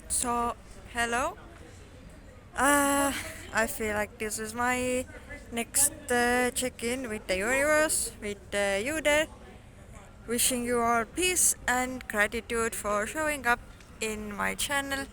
So, hello. Uh, I feel like this is my next check-in with the universe, with you there. Wishing you all peace and gratitude for showing up in my channel,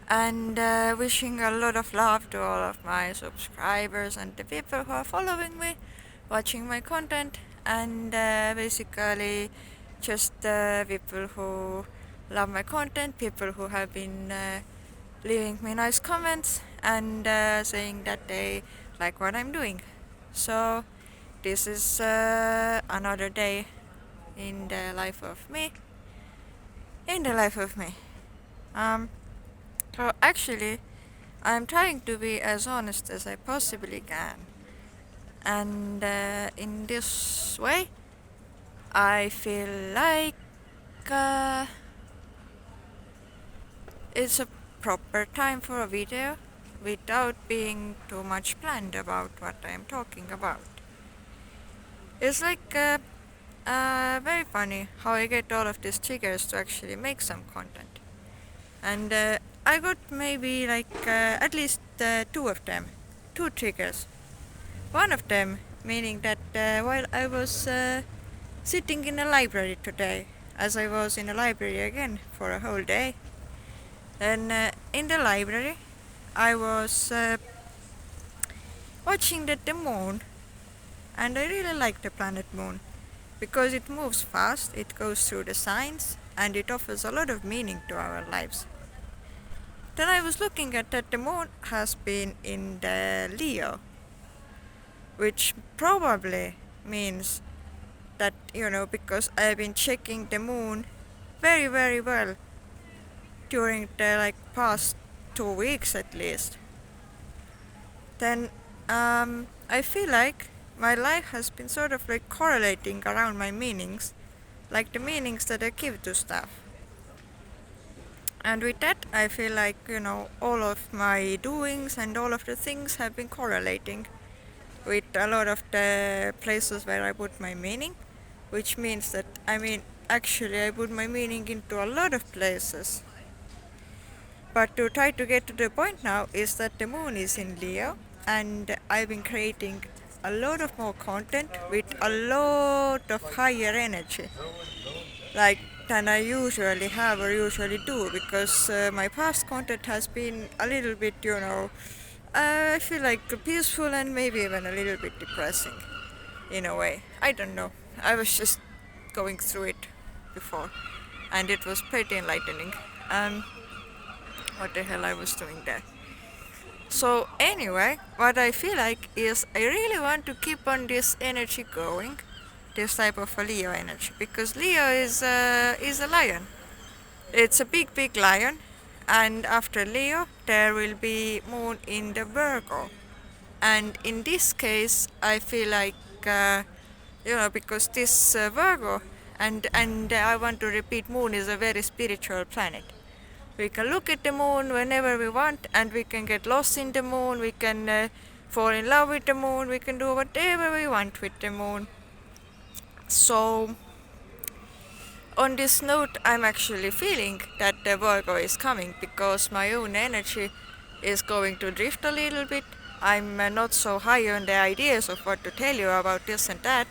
and wishing a lot of love to all of my subscribers and the people who are following me, watching my content, and basically just people who love my content, people who have been leaving me nice comments and saying that they like what I'm doing. So this is another day in the life of me. In the life of me. Um, so actually, I'm trying to be as honest as I possibly can, and in this way, I feel like uh, it's a proper time for a video without being too much planned about what I'm talking about. It's like very funny how I get all of these triggers to actually make some content. And I got maybe like at least two of them, two triggers. One of them meaning that while I was sitting in a library today, as I was in a library again for a whole day, and in the library I was watching the moon, and I really like the planet Moon because it moves fast, it goes through the signs, and it offers a lot of meaning to our lives. Then I was looking at that the moon has been in the Leo, which probably means that, because I've been checking the moon very, very well during the past 2 weeks at least. Then I feel like my life has been sort of like correlating around my meanings, like the meanings that I give to stuff. And with that, I feel like, all of my doings and all of the things have been correlating with a lot of the places where I put my meaning, which means that, actually, I put my meaning into a lot of places. But to try to get to the point now is that the moon is in Leo, and I've been creating a lot of more content with a lot of higher energy, like than I usually have or usually do, because my past content has been a little bit, I feel like peaceful and maybe even a little bit depressing in a way. I don't know. I was just going through it before, and it was pretty enlightening. What the hell I was doing there? So anyway, what I feel like is I really want to keep on this energy going, this type of a Leo energy, because Leo is a lion. It's a big, big lion, and after Leo there will be Moon in the Virgo, and in this case I feel like because this Virgo and I want to repeat, Moon is a very spiritual planet. We can look at the moon whenever we want, and we can get lost in the moon. We can fall in love with the moon. We can do whatever we want with the moon. So, on this note, I'm actually feeling that the Virgo is coming because my own energy is going to drift a little bit. I'm not so high on the ideas of what to tell you about this and that,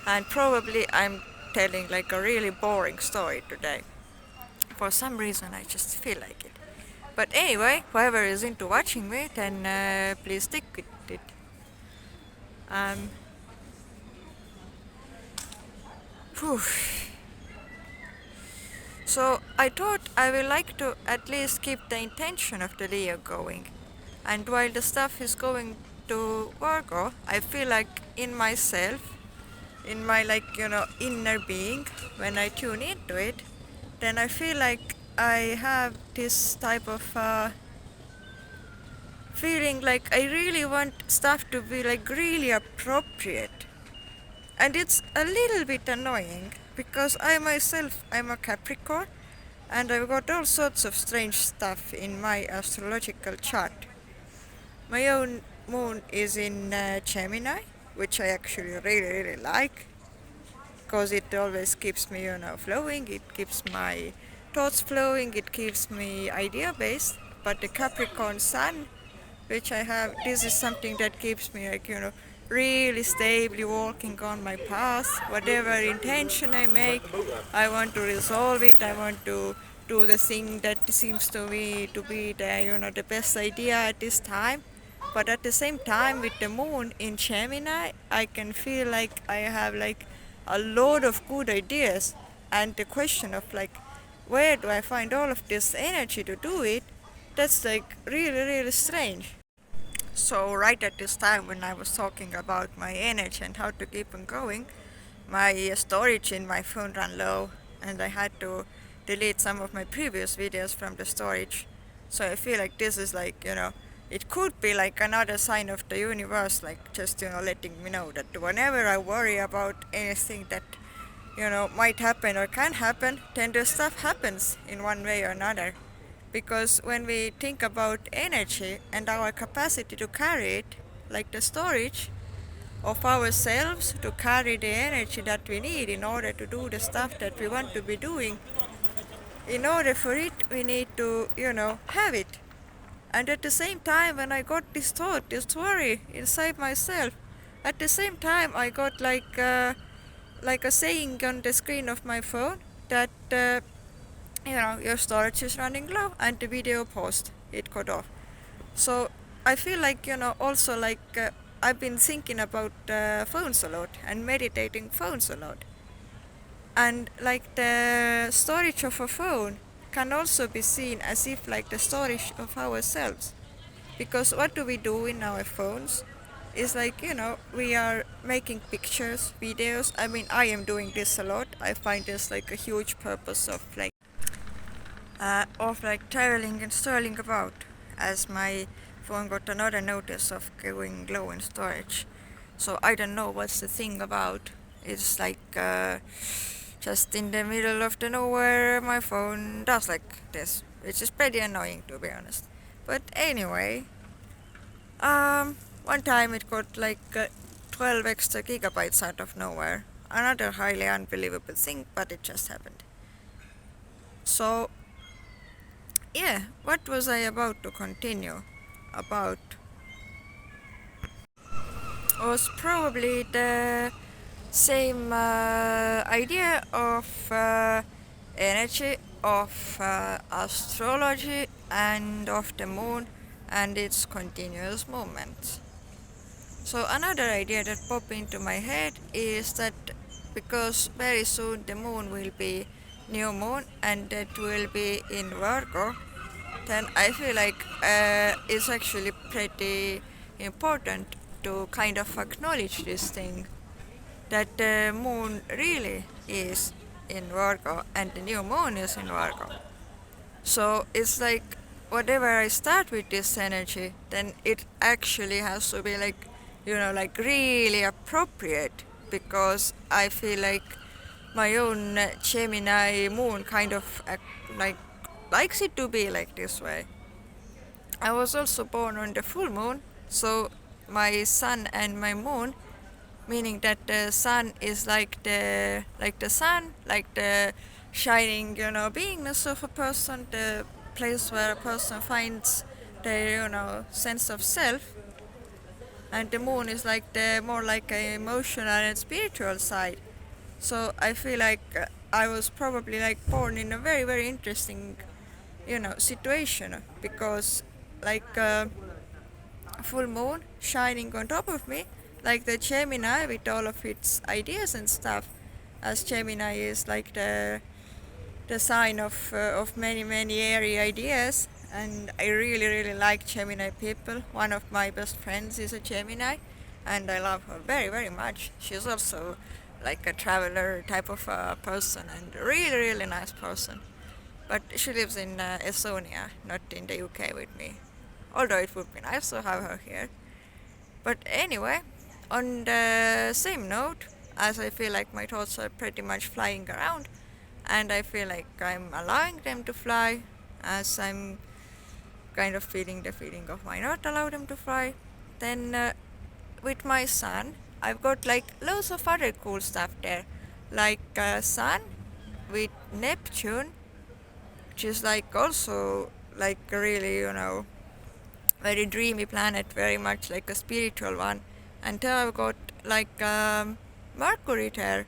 and probably I'm telling like a really boring story today. For some reason, I just feel like it. But anyway, whoever is into watching me, then please stick with it. Um, Whew. So I thought I would like to at least keep the intention of the Leo going. And while the stuff is going to Virgo, I feel like in myself, in my inner being, when I tune into it, then I feel like I have this type of feeling like I really want stuff to be like really appropriate. And it's a little bit annoying because I myself I'm a Capricorn, and I've got all sorts of strange stuff in my astrological chart. My own moon is in Gemini, which I actually really really like because it always keeps me flowing. It keeps my thoughts flowing, it keeps me idea based, but the Capricorn Sun, which I have, this is something that keeps me like, really stably walking on my path. Whatever intention I make, I want to resolve it. I want to do the thing that seems to me to be the best idea at this time. But at the same time, with the moon in Gemini, I can feel like I have like a lot of good ideas. And the question of like, where do I find all of this energy to do it? That's like really, really strange. So right at this time when I was talking about my energy and how to keep on going, my storage in my phone ran low and I had to delete some of my previous videos from the storage. So I feel like this is like, it could be like another sign of the universe, like just, letting me know that whenever I worry about anything that, might happen or can happen, then the stuff happens in one way or another. Because when we think about energy and our capacity to carry it, like the storage of ourselves to carry the energy that we need in order to do the stuff that we want to be doing, in order for it, we need to, have it. And at the same time, when I got this thought, this worry inside myself, at the same time, I got like a saying on the screen of my phone that your storage is running low and the video post it got off. So I feel like also like I've been thinking about phones a lot and meditating phones a lot, and like the storage of a phone can also be seen as if like the storage of ourselves, because what do we do in our phones is like we are making pictures, videos. I mean, I am doing this a lot. I find this like a huge purpose of like traveling and strolling about, as my phone got another notice of going low in storage. So I don't know what's the thing about. It's like just in the middle of the nowhere my phone does like this, which is pretty annoying to be honest. But anyway, one time it got like 12 extra gigabytes out of nowhere. Another highly unbelievable thing, but it just happened. So yeah, what was I about to continue about? Was probably the same idea of energy, of astrology, and of the moon and its continuous movements. So another idea that popped into my head is that because very soon the moon will be new moon and it will be in Virgo, then I feel like it's actually pretty important to kind of acknowledge this thing, that the moon really is in Virgo and the new moon is in Virgo. So it's like whatever I start with this energy, then it actually has to be like, like really appropriate, because I feel like my own Gemini moon kind of like likes it to be like this way. I was also born on the full moon, so my sun and my moon, meaning that the sun is like the sun, like the shining, beingness of a person, the place where a person finds their, sense of self, and the moon is like the more like a emotional and spiritual side. So I feel like I was probably like born in a very very interesting, situation, because like full moon shining on top of me, like the Gemini with all of its ideas and stuff, as Gemini is like the sign of many many airy ideas, and I really really like Gemini people. One of my best friends is a Gemini, and I love her very very much. She's also like a traveler type of person and really really nice person. But she lives in Estonia, not in the UK with me. Although it would be nice to have her here. But anyway, on the same note, as I feel like my thoughts are pretty much flying around, and I feel like I'm allowing them to fly, as I'm kind of feeling the feeling of why not allow them to fly, then with my sun, I've got like loads of other cool stuff there, like sun with Neptune which is like also like a really, very dreamy planet, very much like a spiritual one. And then I've got like Mercury there,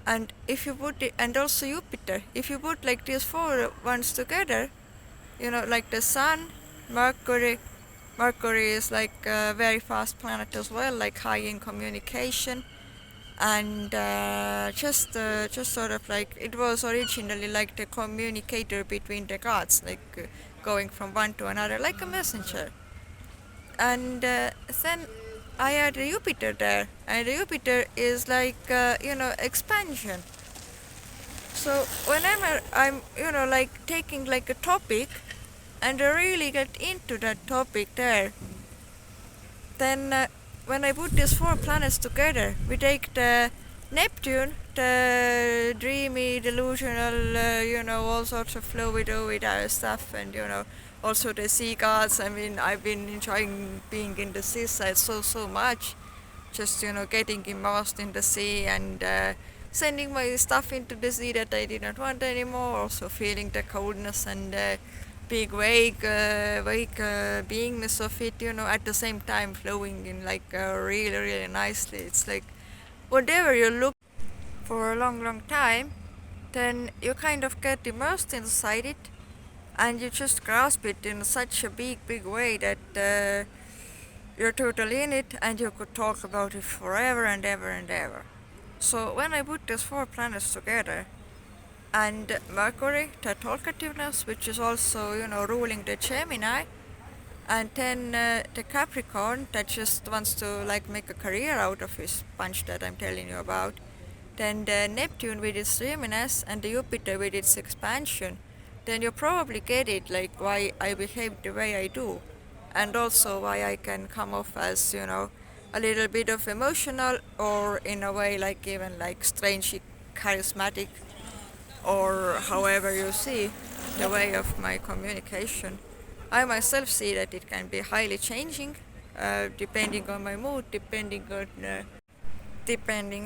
and if you put it, and also Jupiter, if you put like these four ones together, like the Sun, Mercury. Mercury is like a very fast planet as well, like high in communication, and just sort of like it was originally like the communicator between the gods, like going from one to another, like a messenger. And then I had a Jupiter there, and the Jupiter is like expansion. So whenever I'm like taking like a topic and I really get into that topic there, then when I put these four planets together, we take the Neptune, the dreamy, delusional, all sorts of flowy-dowy stuff, and also the sea gods. I mean, I've been enjoying being in the seaside so much, just getting immersed in the sea and sending my stuff into the sea that I did not want anymore. Also feeling the coldness and big wake beingness of it, at the same time flowing in like really nicely. It's like whatever you look for a long time, then you kind of get immersed inside it, and you just grasp it in such a big way that you're totally in it, and you could talk about it forever and ever. So when I put these four planets together, and Mercury, the talkativeness, which is also, ruling the Gemini, and then the Capricorn, that just wants to like make a career out of his bunch that I'm telling you about. Then the Neptune with its dreaminess and the Jupiter with its expansion. Then you probably get it, like why I behave the way I do, and also why I can come off as, a little bit of emotional, or in a way like even like strangely charismatic, or however you see the way of my communication. I myself see that it can be highly changing, depending on my mood, depending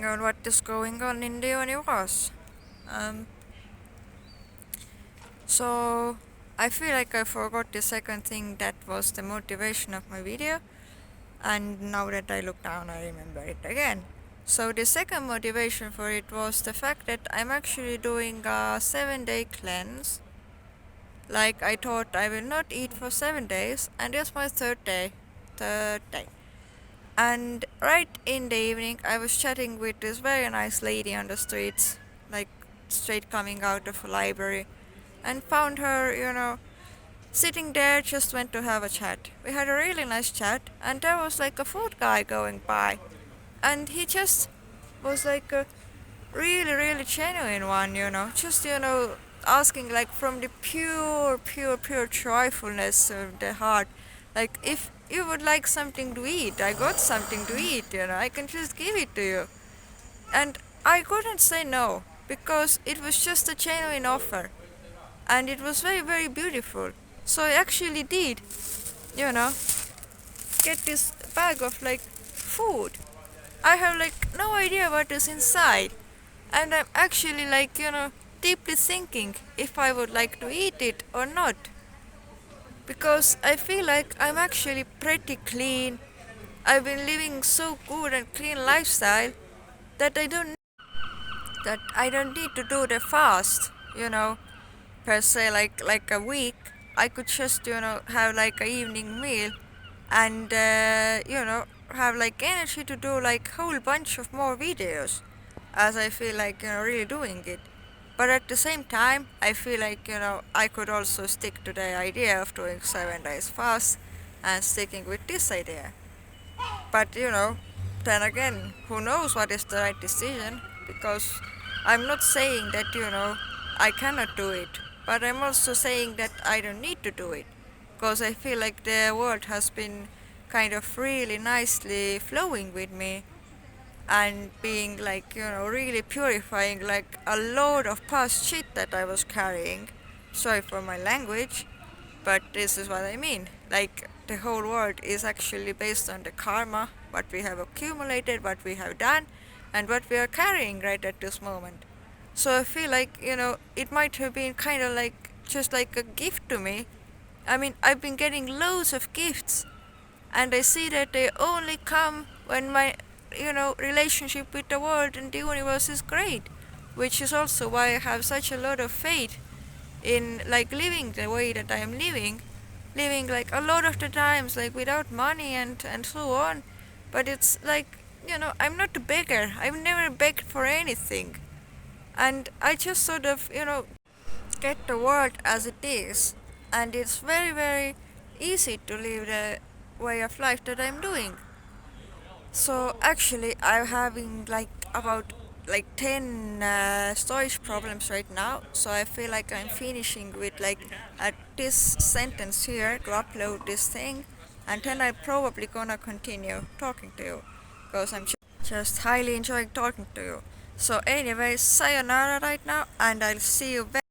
on what is going on in the universe. Um, so I feel like I forgot the second thing that was the motivation of my video, and now that I look down I remember it again. So the second motivation for it was the fact that I'm actually doing a 7-day cleanse. Like I thought I will not eat for 7 days, and it's my third day. And right in the evening I was chatting with this very nice lady on the streets, like straight coming out of a library, and found her, sitting there, just went to have a chat. We had a really nice chat, and there was like a food guy going by, and he just was like a really genuine one, just asking like from the pure joyfulness of the heart, like if you would like something to eat, I got something to eat, I can just give it to you. And I couldn't say no, because it was just a genuine offer, and it was very beautiful. So I actually did, you know get this bag of like food. I have like no idea what is inside, and I'm actually like, deeply thinking if I would like to eat it or not, because I feel like I'm actually pretty clean. I've been living so good and clean lifestyle that I don't need to do the fast, per se, like a week. I could just, have like a evening meal, and have like energy to do like whole bunch of more videos, as I feel like, really doing it. But at the same time, I feel like, I could also stick to the idea of doing 7 days fast and sticking with this idea. But, then again, who knows what is the right decision? Because I'm not saying that, I cannot do it, but I'm also saying that I don't need to do it. Because I feel like the world has been kind of really nicely flowing with me, and being like, really purifying like a load of past shit that I was carrying. Sorry for my language, but this is what I mean. Like the whole world is actually based on the karma, what we have accumulated, what we have done, and what we are carrying right at this moment. So I feel like, it might have been kind of like just like a gift to me. I mean, I've been getting loads of gifts, and I see that they only come when my, relationship with the world and the universe is great, which is also why I have such a lot of faith in like living the way that I am living like a lot of the times like without money and so on. But it's like, I'm not a beggar. I've never begged for anything, and I just sort of, get the world as it is, and it's very very easy to live the way of life that I'm doing. So actually, I'm having like about like 10 storage problems right now. So I feel like I'm finishing with like this sentence here to upload this thing, and then I'm probably gonna continue talking to you because I'm just highly enjoying talking to you. So, anyways, sayonara right now, and I'll see you back.